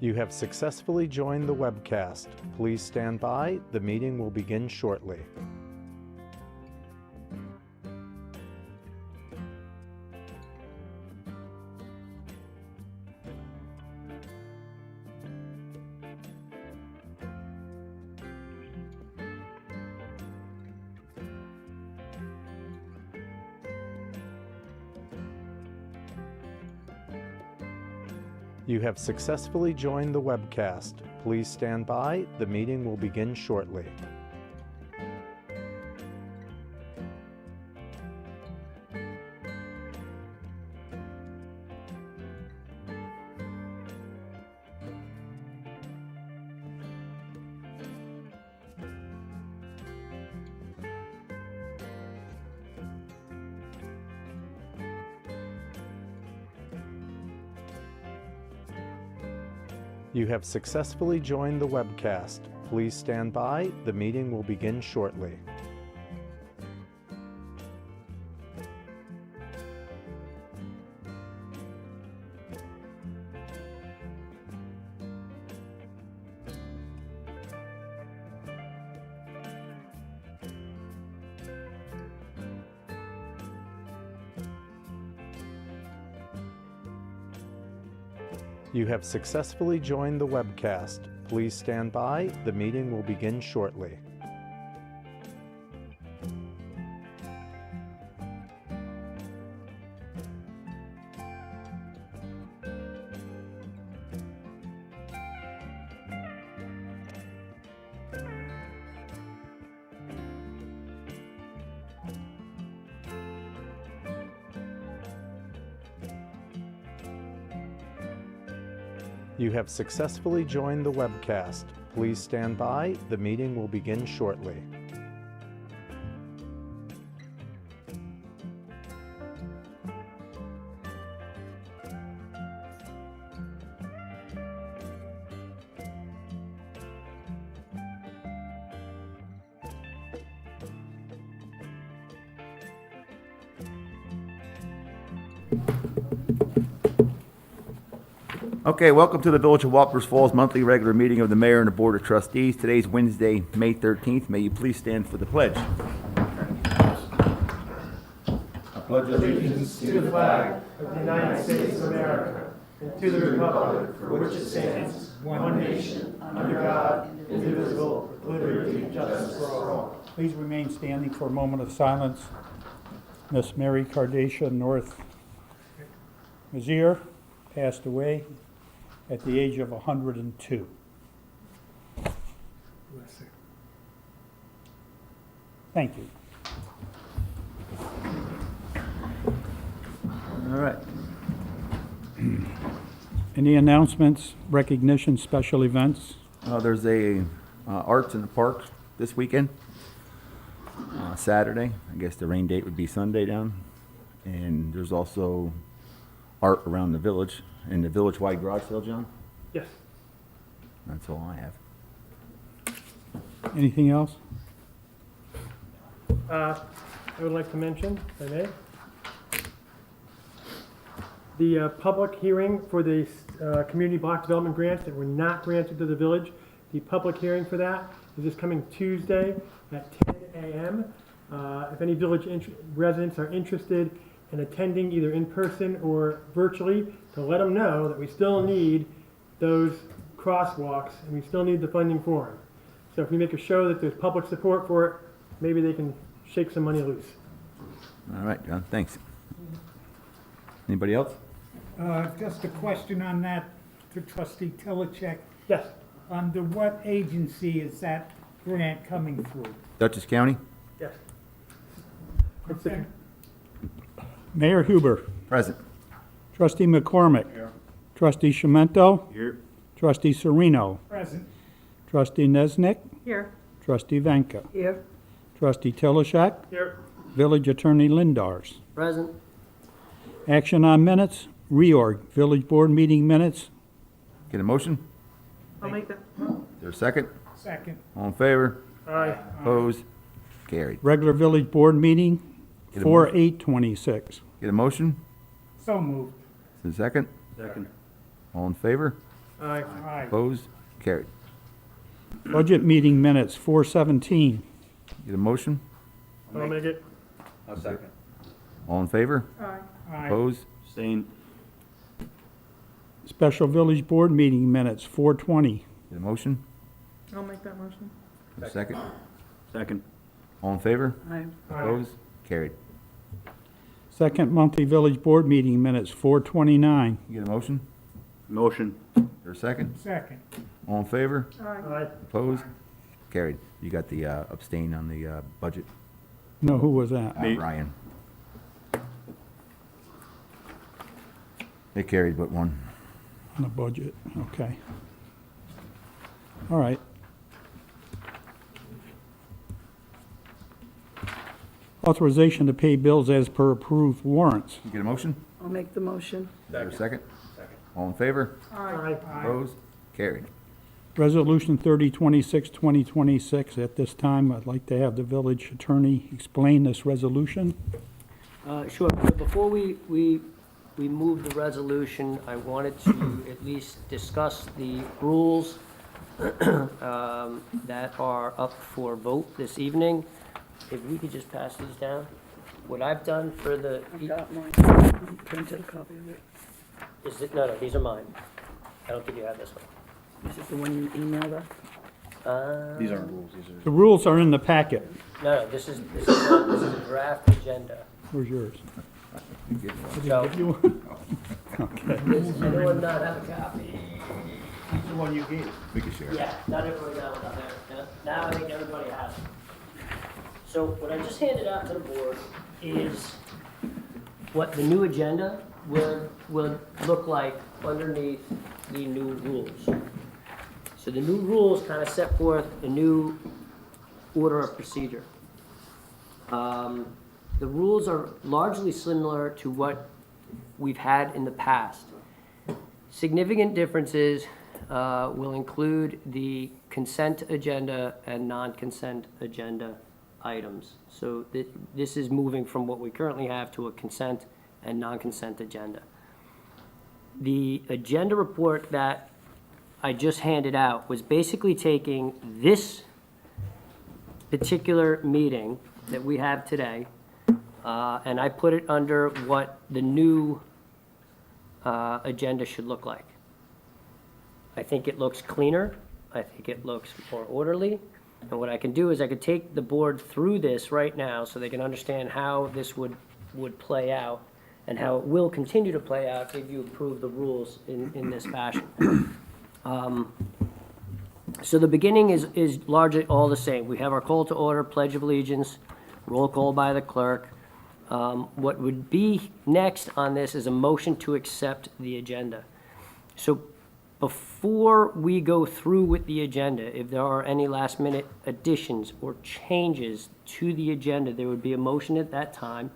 You have successfully joined the webcast. Please stand by. The meeting will begin shortly. You have successfully joined the webcast. Please stand by. The meeting will begin shortly. You have successfully joined the webcast. Please stand by. The meeting will begin shortly. You have successfully joined the webcast. Please stand by. The meeting will begin shortly. You have successfully joined the webcast. Please stand by. The meeting will begin shortly. Okay, welcome to the Village of Wappers Falls monthly regular meeting of the Mayor and the Board of Trustees. Today's Wednesday, May 13th. May you please stand for the pledge. I pledge Allegiance to the flag of the United States of America and to the republic for which it stands, one nation, under God, indivisible, with liberty and justice for all. Please remain standing for a moment of silence. Miss Mary Cardacia North Mazier passed away at the age of 102. Thank you. All right. Any announcements, recognition, special events? There's a Arts in the Park this weekend, Saturday. I guess the rain date would be Sunday down. And there's also art around the village in the village-wide garage sale, John? Yes. That's all I have. Anything else? I would like to mention, if I may, the public hearing for the community block development grants that were not granted to the village. The public hearing for that is this coming Tuesday at 10 a.m. If any village residents are interested in attending either in person or virtually, to let them know that we still need those crosswalks and we still need the funding for them. So if we make a show that there's public support for it, maybe they can shake some money loose. All right, John, thanks. Anybody else? Just a question on that to Trustee Tilichek. Yes. Under what agency is that grant coming through? Dutchess County? Yes. It's Okay. Mayor Huber, Present. Trustee McCormick, Trustee Shimento, Here. Trustee Sereno, Present. Trustee Nesnick, Here. Trustee Venka, Here. Trustee Tilichek, here. Village Attorney Lindars. Present. Action on minutes, reorg, Village Board meeting minutes. Get a motion? I'll make that. Is there a second? Second. All in favor? Aye. Opposed? Carried. Regular Village Board meeting, Get a 4/8/26. Get a motion? So moved. Is there a second? Second. All in favor? Aye. Aye. Opposed? Carried. Budget meeting minutes, 4/17. Get a motion? I'll make it. I'll second. All in favor? Aye. Opposed? Abstain. Special Village Board meeting minutes, 4/20. Get a motion? I'll make that motion. A second? Second. All in favor? Aye. Opposed? Carried. Second monthly Village Board meeting minutes, 4/29. You get a motion? Motion. Or a second? Second. All in favor? Aye. Opposed? Carried. You got the abstain on the budget. No, who was that? Me. Ryan. It carried but one. On the budget, okay. All right. Authorization to pay bills as per approved warrants. You get a motion? I'll make the motion. Or a second? All in favor? Aye. Opposed? Carried. Resolution 3026, 2026. At this time, I'd like to have the village attorney explain this resolution. Sure, but before we move the resolution, I wanted to at least discuss the rules that are up for vote this evening. If we could just pass these down. What I've done for the, I've got mine. Printed a copy of it. no, these are mine. I don't think you have this one. This is the one you emailed us? These aren't rules, these are. The rules are in the packet. No, this is a draft agenda. Where's yours? So, Give you one? does anyone not have a copy? The one you gave. We can share. Yeah, not everybody got one out there. Yeah, now I think everybody has it. So what I just handed out to the board is what the new agenda will look like underneath the new rules. So the new rules kind of set forth a new order of procedure. The rules are largely similar to what we've had in the past. Significant differences will include the consent agenda and non-consent agenda items. So this is moving from what we currently have to a consent and non-consent agenda. The agenda report that I just handed out was basically taking this particular meeting that we have today, and I put it under what the new agenda should look like. I think it looks cleaner. I think it looks more orderly. And what I can do is I could take the board through this right now so they can understand how this would play out and how it will continue to play out if you approve the rules in this fashion. So the beginning is largely all the same. We have our call to order, pledge of allegiance, roll call by the clerk. What would be next on this is a motion to accept the agenda. So before we go through with the agenda, if there are any last-minute additions or changes to the agenda, there would be a motion at that time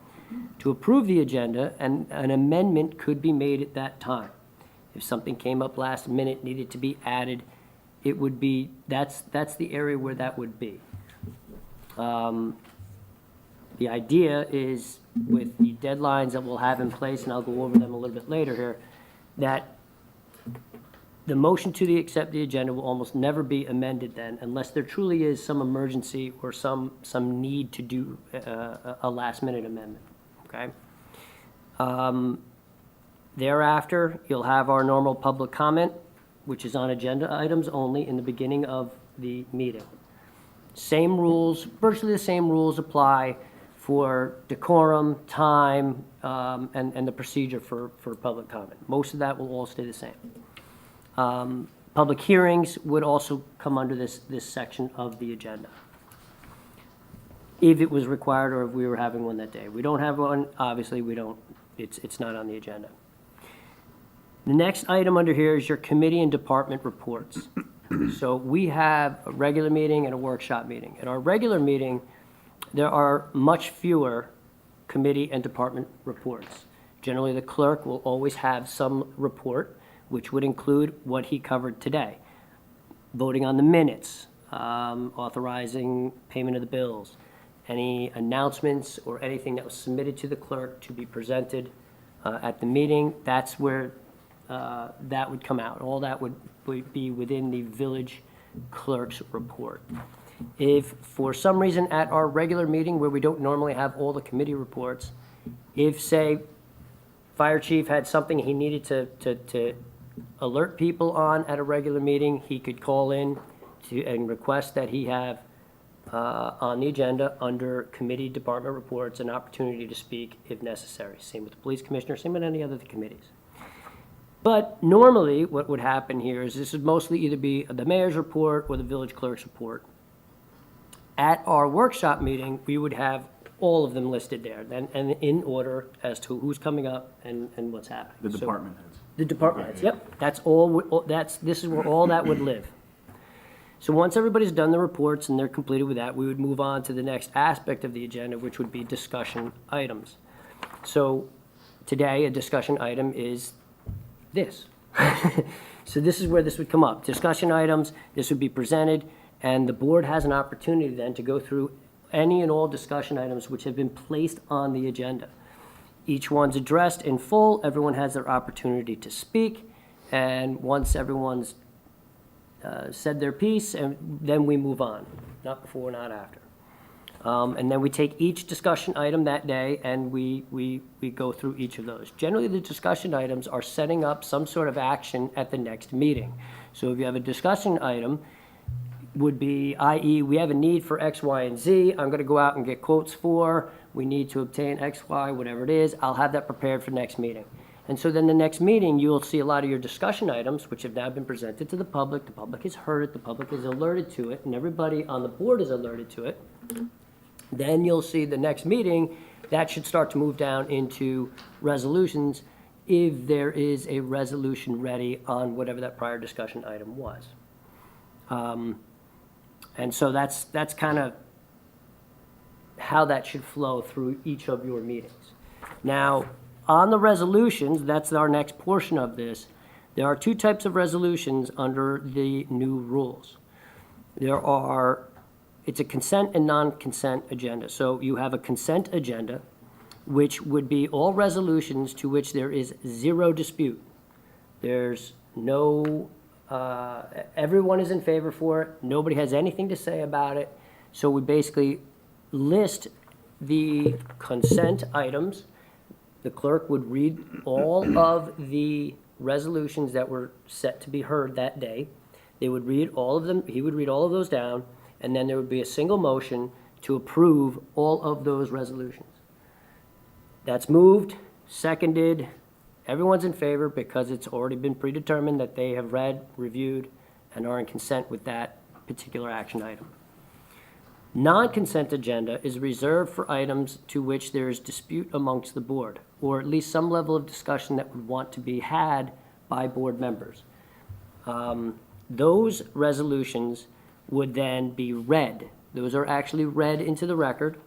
to approve the agenda, and an amendment could be made at that time. If something came up last minute, needed to be added, it would be, that's the area where that would be. The idea is, with the deadlines that we'll have in place, and I'll go over them a little bit later here, that the motion to accept the agenda will almost never be amended then, unless there truly is some emergency or some need to do a last-minute amendment, okay? Thereafter, you'll have our normal public comment, which is on agenda items only in the beginning of the meeting. Same rules, virtually the same rules apply for decorum, time, and the procedure for public comment. Most of that will all stay the same. Public hearings would also come under this section of the agenda, if it was required or if we were having one that day. We don't have one, obviously, we don't, it's not on the agenda. The next item under here is your committee and department reports. So we have a regular meeting and a workshop meeting. At our regular meeting, there are much fewer committee and department reports. Generally, the clerk will always have some report, which would include what he covered today. Voting on the minutes, authorizing payment of the bills, any announcements or anything that was submitted to the clerk to be presented at the meeting. That's where that would come out. All that would be within the village clerk's report. If for some reason at our regular meeting where we don't normally have all the committee reports, if, say, fire chief had something he needed to alert people on at a regular meeting, he could call in and request that he have on the agenda under committee department reports an opportunity to speak if necessary. Same with the police commissioner, same with any other committees. But normally what would happen here is this would mostly either be the mayor's report or the village clerk's report. At our workshop meeting, we would have all of them listed there and in order as to who's coming up and what's happening. The So- department heads. The department heads, yep. That's all, this is where all that would live. So once everybody's done the reports and they're completed with that, we would move on to the next aspect of the agenda, which would be discussion items. So today, a discussion item is this. So this is where this would come up. Discussion items, this would be presented, and the board has an opportunity then to go through any and all discussion items which have been placed on the agenda. Each one's addressed in full, everyone has their opportunity to speak, and once everyone's said their piece, and then we move on, not before, not after. And then we take each discussion item that day and we go through each of those. Generally, the discussion items are setting up some sort of action at the next meeting. So if you have a discussion item, would be, i.e., we have a need for X, Y, and Z, I'm gonna go out and get quotes for, we need to obtain X, Y, whatever it is, I'll have that prepared for next meeting. And so then the next meeting, you'll see a lot of your discussion items, which have now been presented to the public has heard it, the public is alerted to it, and everybody on the board is alerted to it. Then you'll see the next meeting, that should start to move down into resolutions if there is a resolution ready on whatever that prior discussion item was. And so that's kind of how that should flow through each of your meetings. Now, on the resolutions, that's our next portion of this, there are two types of resolutions under the new rules. It's a consent and non-consent agenda. So you have a consent agenda, which would be all resolutions to which there is zero dispute. There's no, everyone is in favor for it, nobody has anything to say about it. So we basically list the consent items. The clerk would read all of the resolutions that were set to be heard that day. They would read all of them, he would read all of those down, and then there would be a single motion to approve all of those resolutions. That's moved, seconded, everyone's in favor because it's already been predetermined that they have read, reviewed, and are in consent with that particular action item. Non-consent agenda is reserved for items to which there is dispute amongst the board, or at least some level of discussion that would want to be had by board members. Those resolutions would then be read. Those are actually read into the record,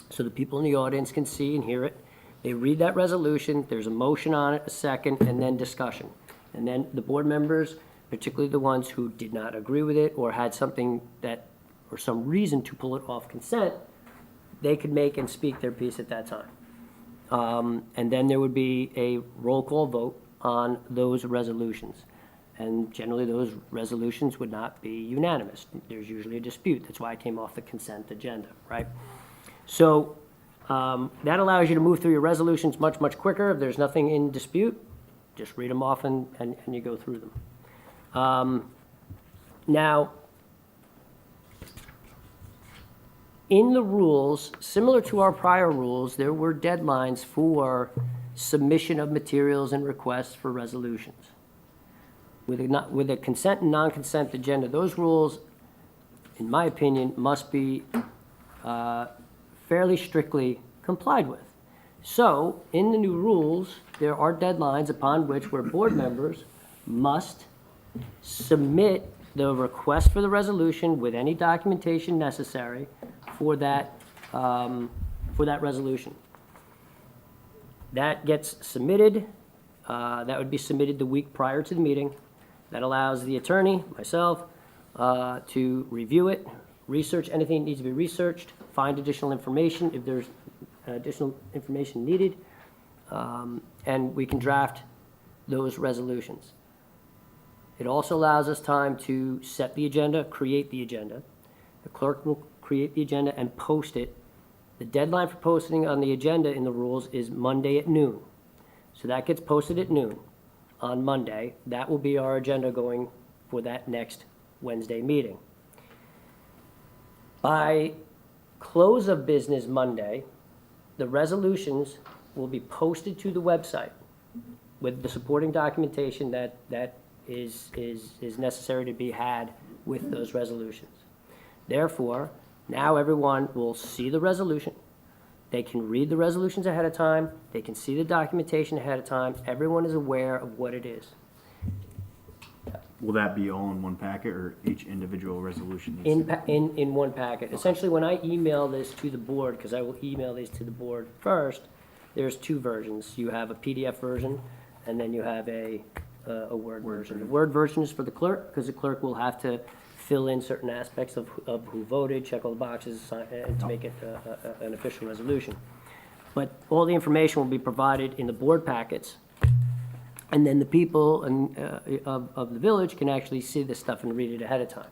so the people in the audience can see and hear it. They read that resolution, there's a motion on it, a second, and then discussion. And then the board members, particularly the ones who did not agree with it or had something that, or some reason to pull it off consent, they could make and speak their piece at that time. And then there would be a roll call vote on those resolutions. And generally, those resolutions would not be unanimous. There's usually a dispute. That's why it came off the consent agenda, right? So that allows you to move through your resolutions much, much quicker. If there's nothing in dispute, just read them off and you go through them. Now, in the rules, similar to our prior rules, there were deadlines for submission of materials and requests for resolutions. With a consent and non-consent agenda, those rules, in my opinion, must be fairly strictly complied with. So, in the new rules, there are deadlines upon which where board members must submit the request for the resolution with any documentation necessary for that resolution. That gets submitted. That would be submitted the week prior to the meeting. That allows the attorney, myself, to review it, research anything that needs to be researched, find additional information if there's additional information needed, and we can draft those resolutions. It also allows us time to set the agenda, create the agenda. The clerk will create the agenda and post it. The deadline for posting on the agenda in the rules is Monday at noon. So that gets posted at noon on Monday. That will be our agenda going for that next Wednesday meeting. By close of business Monday, the resolutions will be posted to the website with the supporting documentation that is necessary to be had with those resolutions. Therefore, now everyone will see the resolution. They can read the resolutions ahead of time. They can see the documentation ahead of time. Everyone is aware of what it is. Will that be all in one packet, or each individual resolution needs to be? In one packet. Essentially, when I email this to the board, because I will email these to the board first, there's two versions. You have a PDF version, and then you have a Word version. The Word version is for the clerk, because the clerk will have to fill in certain aspects of who voted, check all the boxes, and to make it an official resolution. But all the information will be provided in the board packets, and then the people of the village can actually see this stuff and read it ahead of time.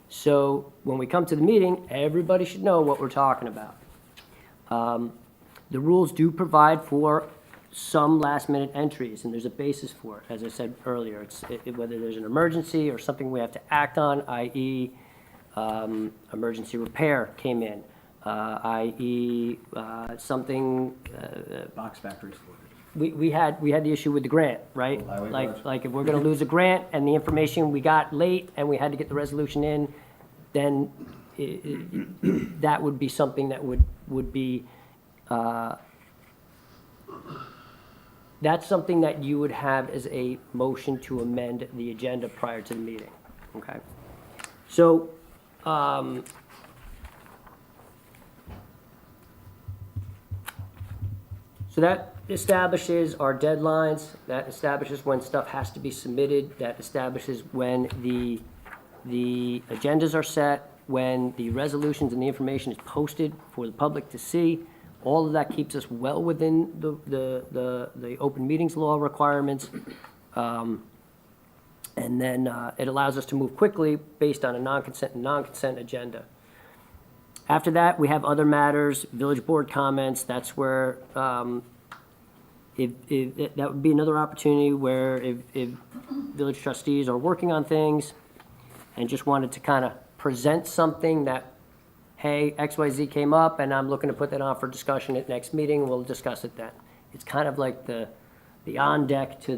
So when we come to the meeting, everybody should know what we're talking about. The rules do provide for some last-minute entries, and there's a basis for it. As I said earlier, whether there's an emergency or something we have to act on, i.e. Emergency repair came in, i.e. Something. Box factories. We had the issue with the grant, right? Like if we're gonna lose a grant and the information we got late and we had to get the resolution in, then that would be something that would be, that's something that you would have as a motion to amend the agenda prior to the meeting, okay? So, so that establishes our deadlines, that establishes when stuff has to be submitted, that establishes when the agendas are set, when the resolutions and the information is posted for the public to see. All of that keeps us well within the open meetings law requirements. And then it allows us to move quickly based on a non-consent agenda. After that, we have other matters, village board comments. That's where that would be another opportunity where if village trustees are working on things and just wanted to kind of present something that, hey, XYZ came up and I'm looking to put that on for discussion at next meeting, we'll discuss it then. It's kind of like the on deck to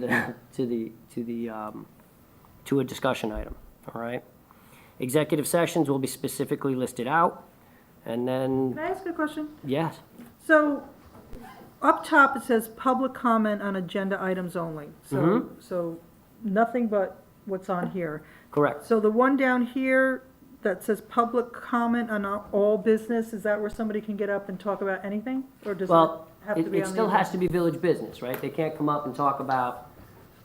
a discussion item, all right? Executive sessions will be specifically listed out, and then, Can I ask a question? yes, So, up top, it says public comment on agenda items only. So nothing but what's on here. correct. So the one down here that says public comment on all business, is that where somebody can get up and talk about anything? Or does it Well, have to be it on the still has agenda? to be village business, right? They can't come up and talk about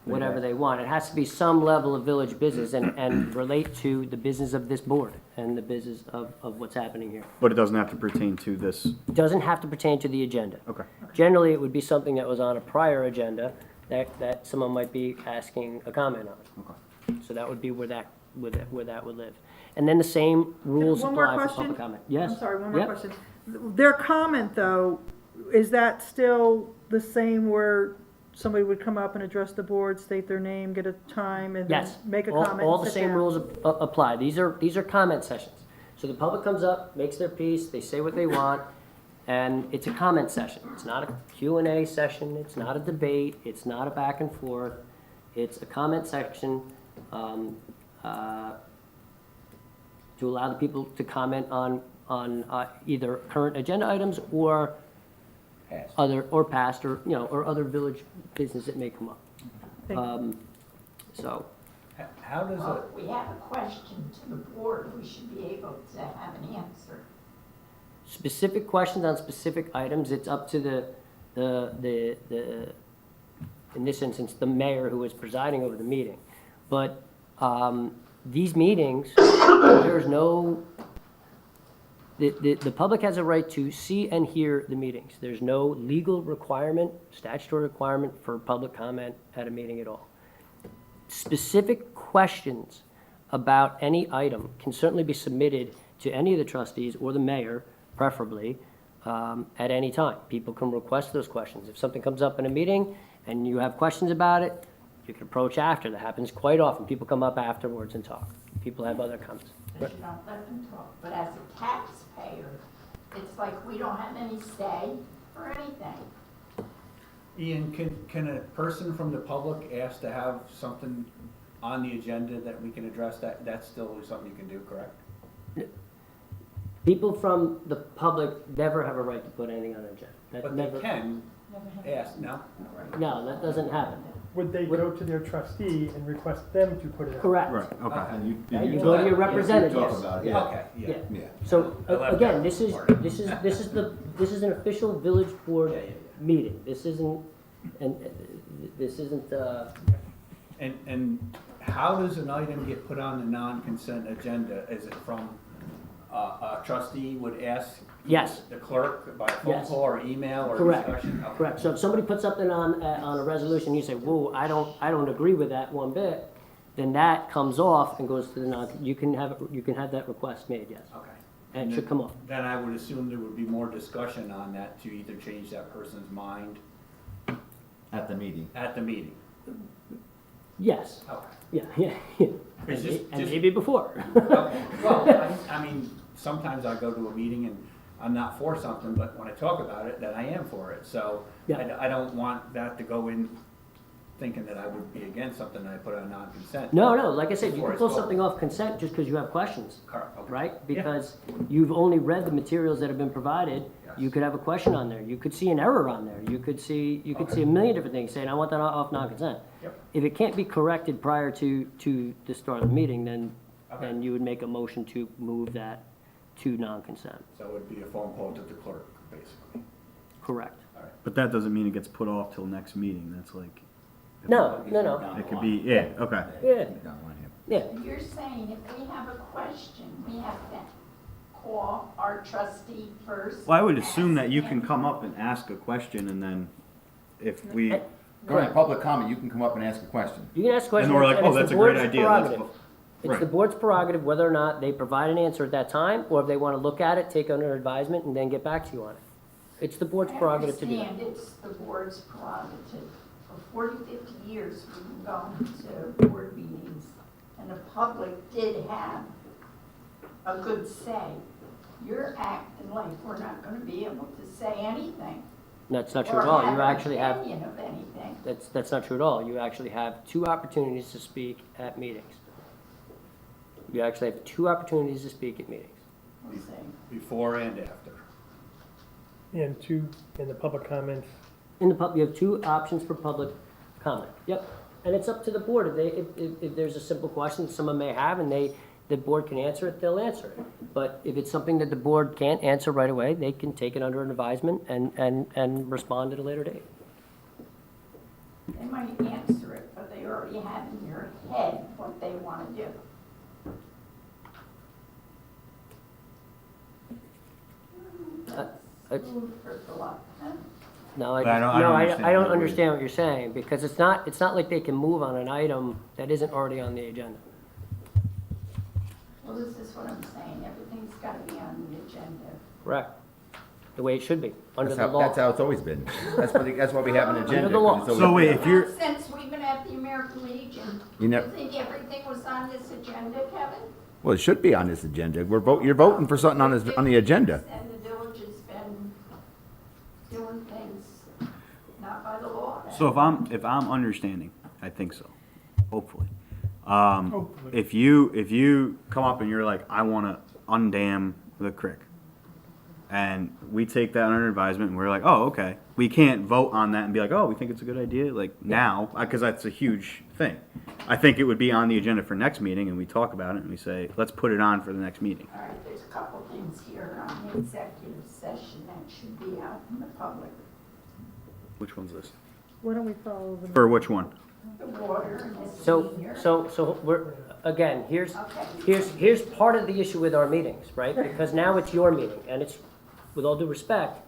whatever they want. It has to be some level of village business and relate to the business of this board and the business of what's happening here. But it doesn't have to pertain to this. It doesn't have to pertain to the agenda. Okay. Generally, it would be something that was on a prior agenda that someone might be asking a comment on. Okay. So that would be where that would live. And then the same rules One more apply for question? public comment. Yes? I'm sorry, one more Yep. question. Their comment, though, is that still the same where somebody would come up and address the board, state their name, get a time, and then Yes. make a All- comment? All and the sit same down? rules apply. These are comment sessions. So the public comes up, makes their piece, they say what they want, and it's a comment session. It's not a Q&A session, it's not a debate, it's not a back and forth. It's a comment section to allow the people to comment on either current agenda items or past, or, or other village business that may come up. Thank you. So, How does it? If we have a question to the board, we should be able to have an answer. specific questions on specific items, it's up to the in this instance, the mayor who is presiding over the meeting. But these meetings, there's no The public has a right to see and hear the meetings. There's no legal requirement, statutory requirement for public comment at a meeting at all. Specific questions about any item can certainly be submitted to any of the trustees or the mayor, preferably, at any time. People can request those questions. If something comes up in a meeting and you have questions about it, you can approach after. That happens quite often. People come up afterwards and talk. People have other comments. That you don't let them talk. But as a taxpayer, it's like we don't have any say or anything. Ian, can a person from the public ask to have something on the agenda that we can address? That's still something you can do, correct? People from the public never have a right to put anything on an agenda. That But never, they can ask, no? no, that doesn't happen. Would they go to their trustee and request them to put it on? Correct. Right, okay. And Yeah, you go to your representative. Okay, yeah. Yeah. So, I left again, that this is an official village board meeting. This isn't, And how does an item get put on the non-consent agenda? Is it from, a trustee would ask yes, the clerk by phone Yes. call or email or correct, discussion? Okay. correct. So if somebody puts something on a resolution, you say, whoa, I don't agree with that one bit, then that comes off and goes to the you can have that request made, yes. Okay. And it should come off. Then I would assume there would be more discussion on that to either change that person's mind At the meeting. at the meeting. Yes, Okay. yeah. It's just- And just- maybe before. Okay. Well, I mean, sometimes I go to a meeting and I'm not for something, but when I talk about it, then I am for it. So Yeah. I don't want that to go in thinking that I would be against something and I put on non-consent. No, like I said, you Before can it's pull voted. something off consent just because you have questions, Correct, okay. right? Yeah. Because you've only read the materials that have been provided. Yes. You could have a question on there. You could see an error on there. You could see a million different things saying, I want that off non-consent. Yep. If it can't be corrected prior to the start of the meeting, then Okay. you would make a motion to move that to non-consent. So it would be a phone call to the clerk, basically. Correct. But that doesn't mean it gets put off till next meeting, that's like. No. It could be, yeah, okay. Yeah. You're saying if we have a question, we have to call our trustee first? Well, I would assume that you can come up and ask a question and then if we, During public comment, you can come up and ask a question. You can ask questions. and we're like, and oh, it's the that's a great board's idea. let's prerogative. vote. It's Right. the board's prerogative whether or not they provide an answer at that time, or if they want to look at it, take it under advisement, and then get back to you on it. It's the board's prerogative to do I that. understand it's the board's prerogative. For 40, 50 years, we've been going to board meetings, and the public did have a good say. You're acting like we're not gonna be able to say anything. That's not true at all. You Or actually have have, an opinion of anything. that's not true at all. You actually have 2 opportunities to speak at meetings. You actually have 2 opportunities to speak at meetings. We'll see. Before and after. And in the public comments, In the you have 2 options for public comment. Yep. And it's up to the board. If there's a simple question someone may have and the board can answer it, they'll answer it. But if it's something that the board can't answer right away, they can take it under advisement and respond at a later date. They might answer it, but they already have in your head what they wanna do. Food for thought, huh? No, But I don't understand understand what you're saying, because it's not like they can move on an item that isn't already on the agenda. Well, this is what I'm saying, everything's gotta be on the agenda. Correct. The way it should be, under That's the how, law. that's how it's always been. That's why we have an agenda. the law. 'cause it's So always- wait, if you're, Since we've been at the American Legion, You you never, think everything was on this agenda, Kevin? well, it should be on this agenda. You're voting for something on the agenda. And the village has been doing things not by the law. so if I'm understanding, I think so, hopefully. Hopefully. If you come up and you're like, I wanna undam the creek, and we take that under advisement and we're like, oh, okay, we can't vote on that and be like, oh, we think it's a good idea, like now, because that's a huge thing. I think it would be on the agenda for next meeting and we talk about it and we say, let's put it on for the next meeting. All right, there's a couple things here on the executive session that should be out in the public. Which one's this? Why don't we follow the? For which one? the water and the So, senior. so we're, again, here's Okay. part of the issue with our meetings, right? Because now it's your meeting, and it's, with all due respect,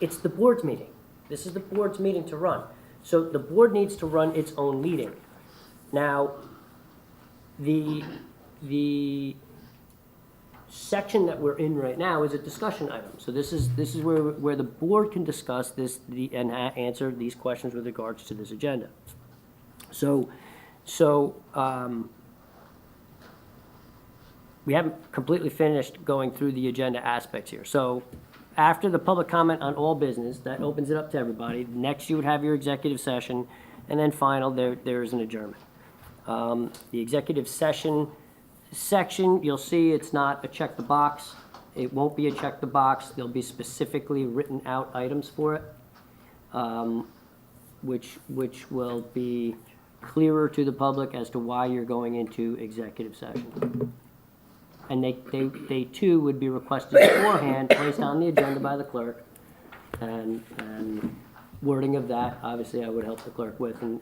it's the board's meeting. This is the board's meeting to run. So the board needs to run its own meeting. Now, the section that we're in right now is a discussion item. So this is where the board can discuss this, and answer these questions with regards to this agenda. So, we haven't completely finished going through the agenda aspects here. So after the public comment on all business, that opens it up to everybody. Next, you would have your executive session, and then final, there is an adjournment. The executive session section, you'll see it's not a check the box. It won't be a check the box. There'll be specifically written out items for it, which will be clearer to the public as to why you're going into executive session. And they too would be requested beforehand, placed on the agenda by the clerk, and wording of that, obviously, I would help the clerk with, and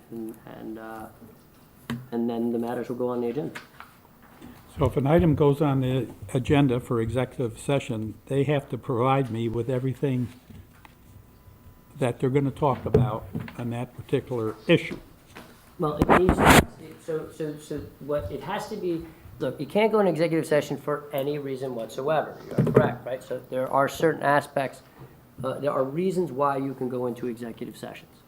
then the matters will go on the agenda. So if an item goes on the agenda for executive session, they have to provide me with everything that they're going to talk about on that particular issue. Well, it needs, so what, it has to be, look, you can't go in executive session for any reason whatsoever. You're correct, right? So there are certain aspects, there are reasons why you can go into executive sessions.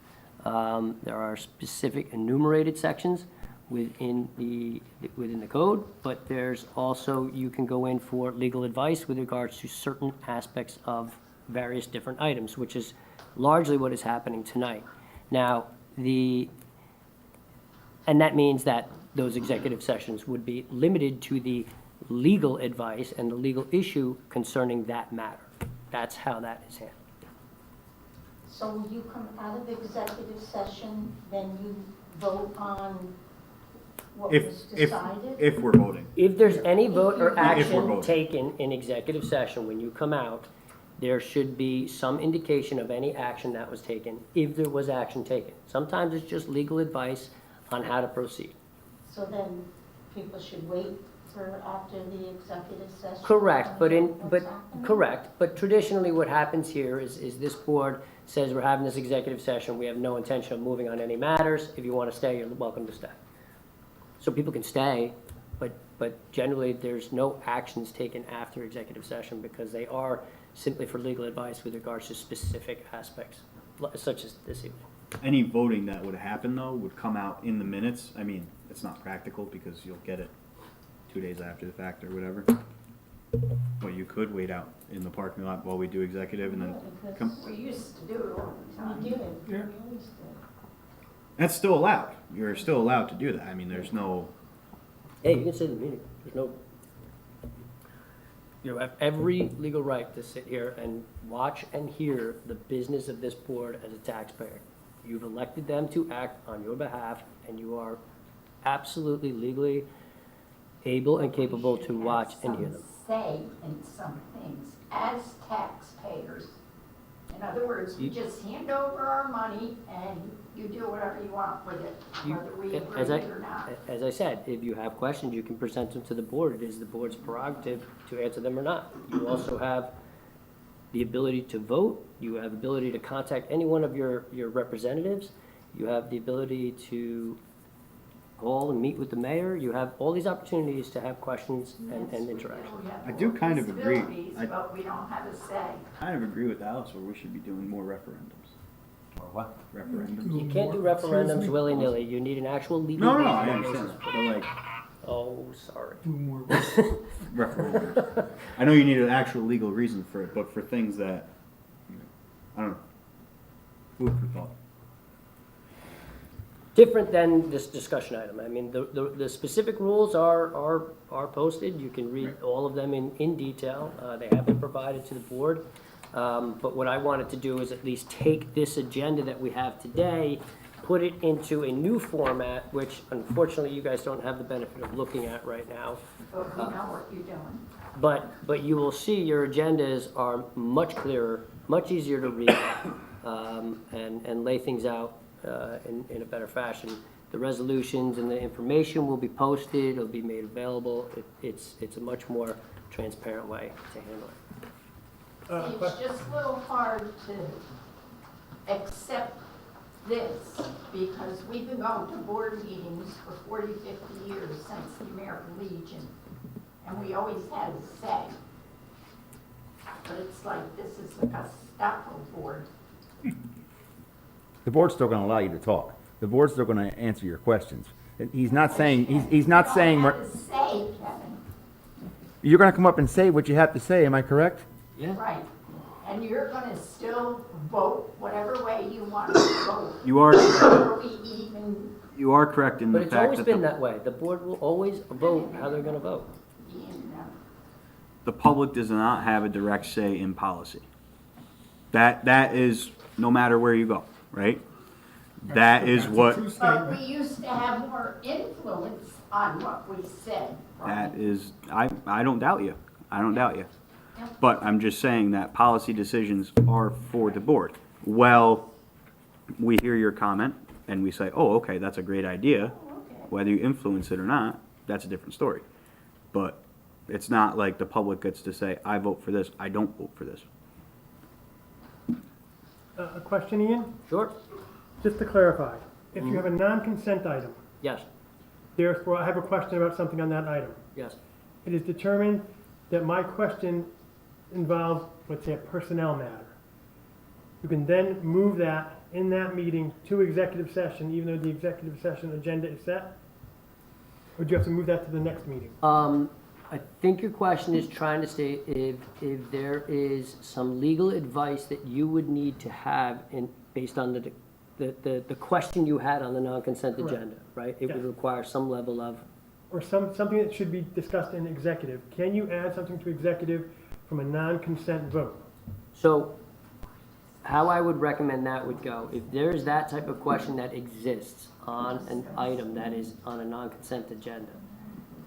There are specific enumerated sections within the code, but there's also, you can go in for legal advice with regards to certain aspects of various different items, which is largely what is happening tonight. Now, and that means that those executive sessions would be limited to the legal advice and the legal issue concerning that matter. That's how that is handled. So when you come out of executive session, then you vote on what was decided? If we're voting. If there's any vote or If we're action voting. taken in executive session, when you come out, there should be some indication of any action that was taken, if there was action taken. Sometimes it's just legal advice on how to proceed. So then people should wait for after the executive session? Correct, to know what's happening? correct, but traditionally what happens here is this board says we're having this executive session, we have no intention of moving on any matters. If you want to stay, you're welcome to stay. So people can stay, but generally there's no actions taken after executive session because they are simply for legal advice with regards to specific aspects, such as this evening. Any voting that would happen though would come out in the minutes. I mean, it's not practical because you'll get it 2 days after the fact or whatever. But you could wait out in the parking lot while we do executive and then come. Because we used to do it all the time. We did. We always did. That's still allowed. You're still allowed to do that. I mean, there's no. Hey, you can say the meeting, there's no, you have every legal right to sit here and watch and hear the business of this board as a taxpayer. You've elected them to act on your behalf, and you are absolutely legally able and capable to watch and hear them. Say in some things as taxpayers. In other words, we just hand over our money and you do whatever you want with it, whether we agree As with it or not. I said, if you have questions, you can present them to the board. It is the board's prerogative to answer them or not. You also have the ability to vote. You have the ability to contact any one of your representatives. You have the ability to call and meet with the mayor. You have all these opportunities to have questions and interaction. We have I do kind of agree. disabilities, But we don't have a say. Kind of agree with Alice where we should be doing more referendums. Or what? Referendums. You can't do referendums willy-nilly. You need an actual legal No, basis. I understand that. But like Oh, sorry. referendums. I know you need an actual legal reason for it, but for things that I don't know. Food for thought. Different than this discussion item. I mean, the specific rules are posted. You can read all of them in detail. They have been provided to the board. But what I wanted to do is at least take this agenda that we have today, put it into a new format, which unfortunately you guys don't have the benefit of looking at right now. But we know what you're doing. But you will see your agendas are much clearer, much easier to read, and lay things out in a better fashion The resolutions and the information will be posted, it'll be made available. It's a much more transparent way to handle it. It's just a little hard to accept this, because we've been going to board meetings for 40, 50 years since the American Legion, and we always had a say. But it's like, this is the Gestapo board. The board's still gonna allow you to talk. The board's still gonna answer your questions. And he's not saying, he's not saying, You we're- don't have a say, Kevin. you're gonna come up and say what you have to say, am I correct? Yeah. Right. And you're gonna still vote whatever way you want to vote. You are Before we even You are correct in But the it's fact always that been that way. The board will always vote how they're gonna vote. be in, the public does not have a direct say in policy. That is, no matter where you go, right? That is what, True but statement. we used to have more influence on what we said, right? that is, I don't doubt you. I don't doubt you. But I'm just saying that policy decisions are for the board. Well, we hear your comment and we say, oh, okay, that's a great idea. Okay. Whether you influence it or not, that's a different story. But it's not like the public gets to say, I vote for this, I don't vote for this. A question, Ian? Sure? Just to clarify, if you have a non-consent item, Yes, therefore I have a question about something on that item. yes. It is determined that my question involves, let's say, a personnel matter. You can then move that in that meeting to executive session, even though the executive session agenda is set? Or do you have to move that to the next meeting? I think your question is trying to state if there is some legal advice that you would need to have based on the question you had on the non-consent Correct. agenda, right? It would Yes. require some level of, Or something that should be discussed in executive. Can you add something to executive from a non-consent vote? so how I would recommend that would go, if there's that type of question that exists on an item that is on a non-consent agenda,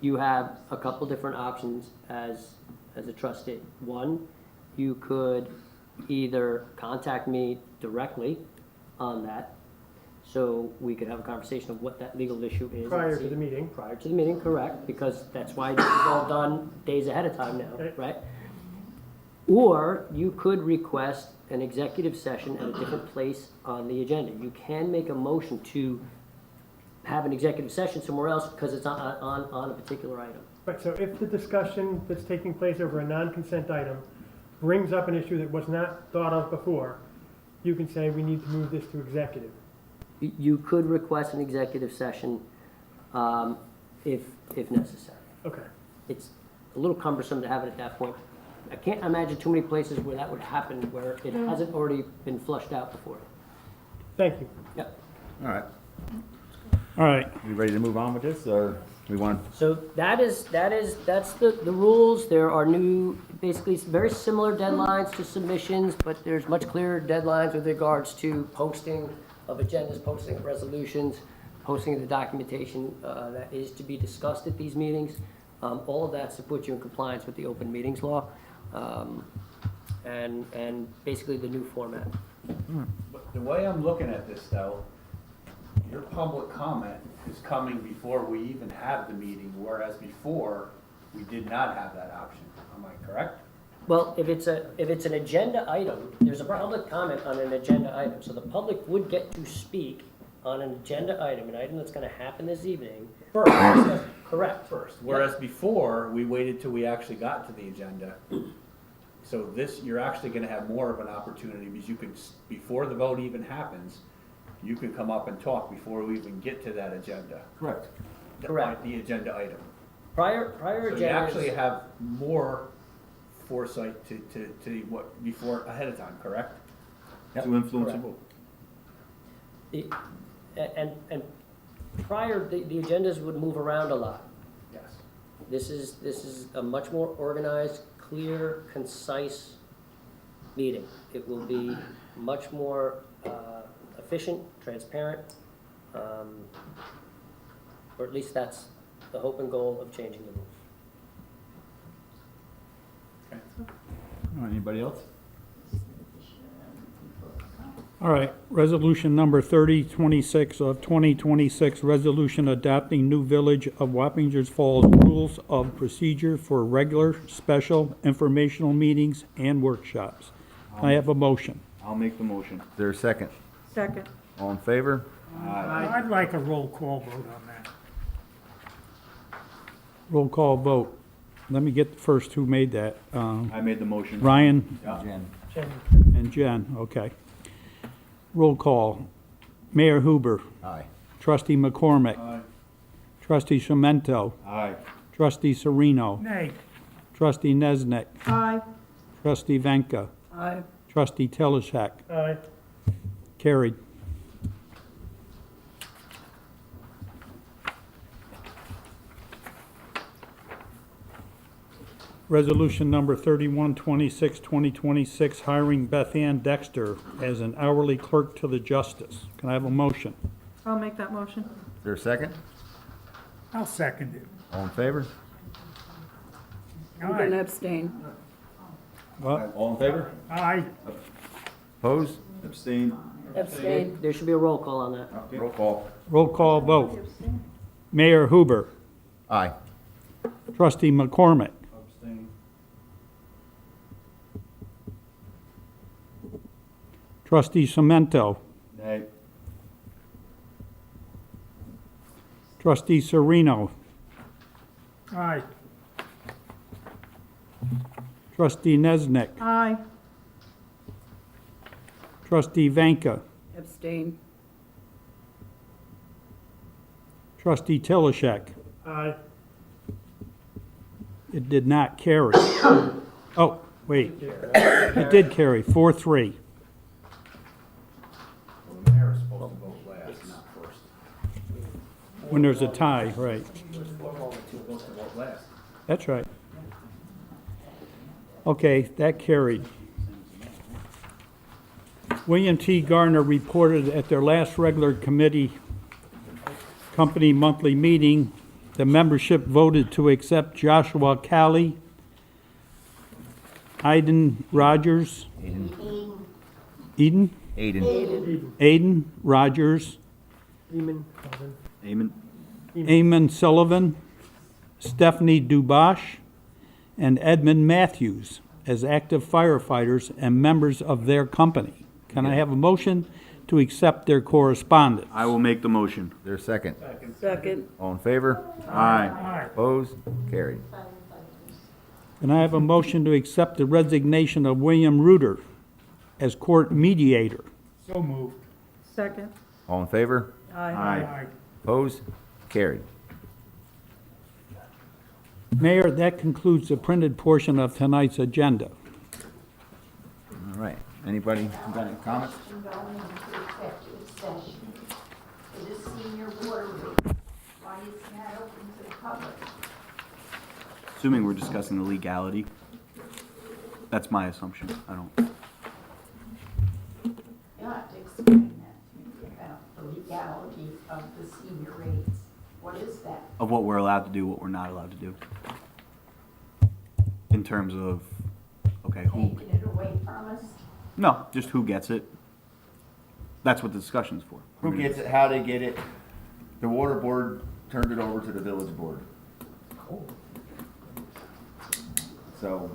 you have a couple different options as a trustee. One, you could either contact me directly on that, so we could have a conversation of what that legal issue is. and Prior to see- the meeting. Prior to the meeting, correct, because that's why this is all done days ahead of time now, Okay. right? Or you could request an executive session at a different place on the agenda. You can make a motion to have an executive session somewhere else because it's on a particular item. Right, so if the discussion that's taking place over a non-consent item brings up an issue that was not thought of before, you can say, we need to move this to executive. You could request an executive session if necessary. Okay, It's a little cumbersome to have it at that point. I can't imagine too many places where that would happen where it hasn't already been flushed out before. thank you. Yep. All right. All right, We ready to move on with this, or we want? So that's the rules. There are new, basically very similar deadlines to submissions, but there's much clearer deadlines with regards to posting of agendas, posting of resolutions, posting of the documentation that is to be discussed at these meetings. All of that's to put you in compliance with the open meetings law, and basically the new format. But the way I'm looking at this though, your public comment is coming before we even have the meeting, whereas before, we did not have that option. Am I correct? Well, if it's an agenda item, there's a public comment on an agenda item, so the public would get to speak on an agenda item, an item that's gonna happen this evening. First. Correct. First, whereas before, we waited till we actually got to the agenda. So this, you're actually gonna have more of an opportunity, because you could, before the vote even happens, you can come up and talk before we even get to that agenda. Correct. Correct. The agenda item. Prior So you actually agendas, have more foresight to what, before, ahead of time, correct? To influence a Correct. vote. and prior, the agendas would move around a lot. Yes. This is a much more organized, clear, concise meeting. It will be much more efficient, transparent, or at least that's the hope and goal of changing the rules. All right, anybody else? All right, resolution number 3026 of 2026, resolution adopting new Village of Wappingers Falls rules of procedure for regular, special, informational meetings and workshops. I have a motion. I'll make the motion. Is there a second? Second. All in favor? I'd like a roll call vote on that. Roll call vote. Let me get the first who made that. I made the motion. Ryan Jen? and Jen, okay. Roll call. Mayor Huber. Aye. Trustee McCormick. Aye. Trustee Chimento. Aye. Trustee Sereno. Nay. Trustee Nesnek. Aye. Trustee Venka. Aye. Trustee Teleshak. Aye. Carried. Resolution number 3126, 2026, hiring Beth Ann Dexter as an hourly clerk to the justice. Can I have a motion? I'll make that motion. Is there a second? I'll second it. All in favor? I'm gonna Aye. abstain. What? All in favor? Aye. Opposed? Abstain. Abstain. There should be a roll call on that. Roll call. Roll call vote. Mayor Huber. Aye. Trustee McCormick. Abstain. Trustee Cemento. Nay. Trustee Sereno. Aye. Trustee Nesnek. Aye. Trustee Vanka. Abstain. Trustee Teleshak. Aye. It did not carry. Oh, wait. It did carry, 4-3. Well, the mayor is supposed to vote last, not first. When there's a tie, right. We're supposed to vote last. That's right. Okay, that carried. William T. Garner reported at their last regular company monthly meeting, the membership voted to accept Joshua Calley, Aiden Rogers, Eden? Aiden Rogers, Eamon. Amen. Eamon Sullivan, Stephanie Dubosh, and Edmund Matthews as active firefighters and members of their company. Can I have a motion to accept their correspondence? I will make the motion. Is there a second? Second. All in favor? Aye. Aye. Opposed? Carried. Can I have a motion to accept the resignation of William Reuter as court mediator? So moved. Second. All in favor? Aye. Aye. Opposed? Carried. Mayor, that concludes the printed portion of tonight's agenda. All right. Anybody got any comments? Going into executive session for the senior water rate. Why isn't that open to the public? Assuming we're discussing the legality. That's my assumption. I don't. You'll have to explain that to me about the legality of the senior rates. What is that? Of what we're allowed to do, what we're not allowed to do. In terms of, okay, who, Taking it away from us? no, just who gets it. That's what the discussion's for. Who gets it, how they get it? The water board turned it over to the village board. So,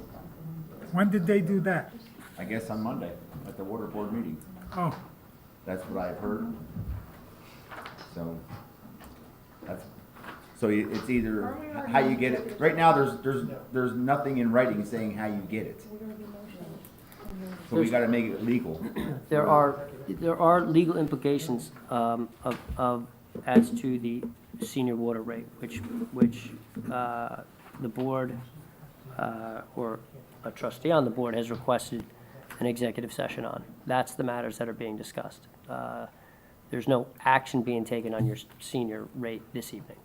When did they do that? I guess on Monday at the water board meeting. Oh, That's what I've heard. So, that's, so it's either how you get it. Right now, there's nothing in writing saying how you get it. So we gotta make it legal. There are legal implications as to the senior water rate, which the board or a trustee on the board has requested an executive session on. That's the matters that are being discussed. There's no action being taken on your senior rate this evening.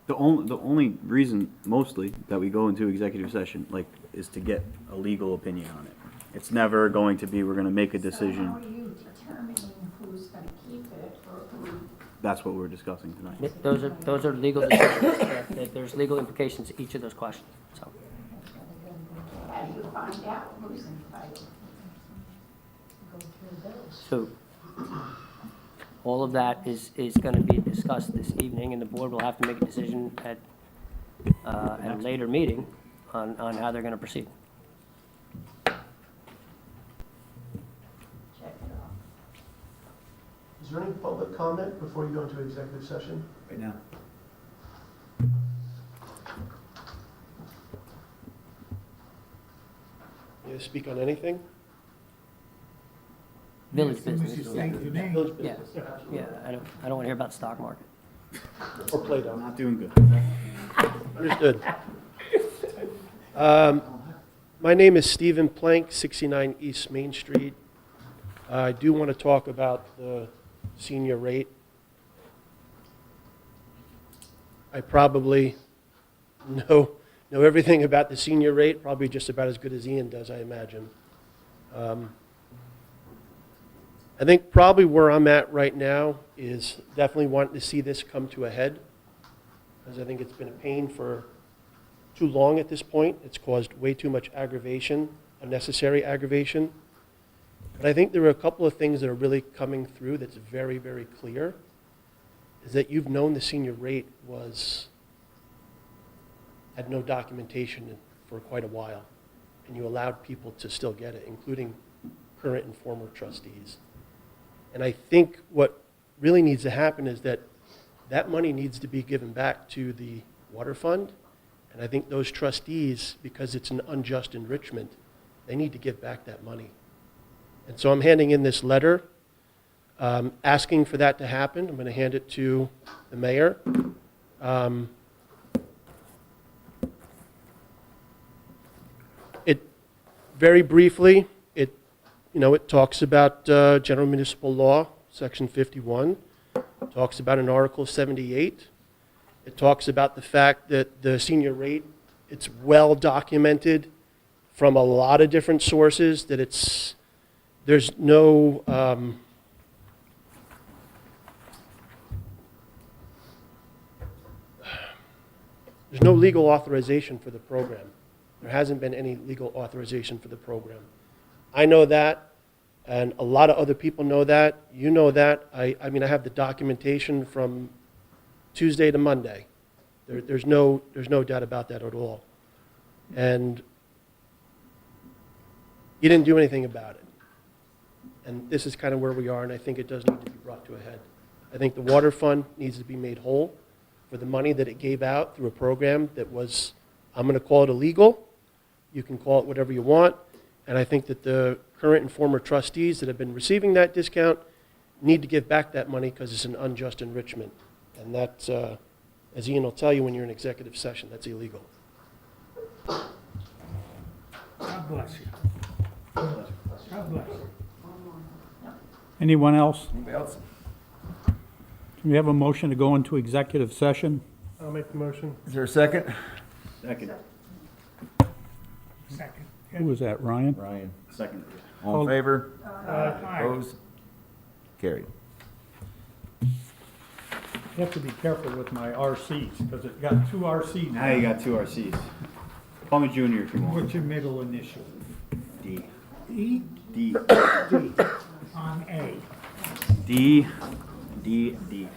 The only reason, mostly, that we go into executive session, like, is to get a legal opinion on it. It's never going to be, we're gonna make a So how decision. are you determining who's gonna keep it or who? That's what we're discussing tonight. Those are legal decisions. There's legal implications to each of those questions, so. How do you find out who's entitled? So All of that is gonna be discussed this evening, and the board will have to make a decision at a later meeting on how they're gonna proceed. Check it off. Is there any public comment before you go into executive session? Right now. You speak on anything? Village As soon as you business. state your name. Village Yeah, business? yeah, I don't wanna hear about the stock market. Or Play-Doh? Not doing good. Understood. My name is Stephen Plank, 69 East Main Street. I do want to talk about the senior rate. I probably know everything about the senior rate, probably just about as good as Ian does, I imagine. I think probably where I'm at right now is definitely wanting to see this come to a head, because I think it's been a pain for too long at this point. It's caused way too much aggravation, unnecessary aggravation. But I think there are a couple of things that are really coming through that's very, very clear, is that you've known the senior rate had no documentation for quite a while, and you allowed people to still get it, including current and former trustees. And I think what really needs to happen is that money needs to be given back to the water fund. And I think those trustees, because it's an unjust enrichment, they need to give back that money. And so I'm handing in this letter asking for that to happen. I'm going to hand it to the mayor. It very briefly, it talks about General Municipal Law, Section 51. It talks about an Article 78. It talks about the fact that the senior rate, it's well documented from a lot of different sources that there's no legal authorization for the program. There hasn't been any legal authorization for the program. I know that, and a lot of other people know that. You know that. I have the documentation from Tuesday to Monday. There's no doubt about that at all. And you didn't do anything about it. And this is kind of where we are, and I think it does need to be brought to a head. I think the water fund needs to be made whole for the money that it gave out through a program that was, I'm going to call it illegal. You can call it whatever you want. And I think that the current and former trustees that have been receiving that discount need to give back that money because it's an unjust enrichment. And that's, as Ian will tell you when you're in executive session, that's illegal. God bless you. God bless you. Anyone else? Anybody else? Can we have a motion to go into executive session? I'll make the motion. Is there a second? Second. Second. Who was that, Ryan? Ryan. Second. All in favor? Aye. Opposed? Carried. You have to be careful with my RCs, because it got two RCs. Now you got two RCs. Call me Junior if you want. What's your middle initial? D. E? D. D. On A. D. D. D.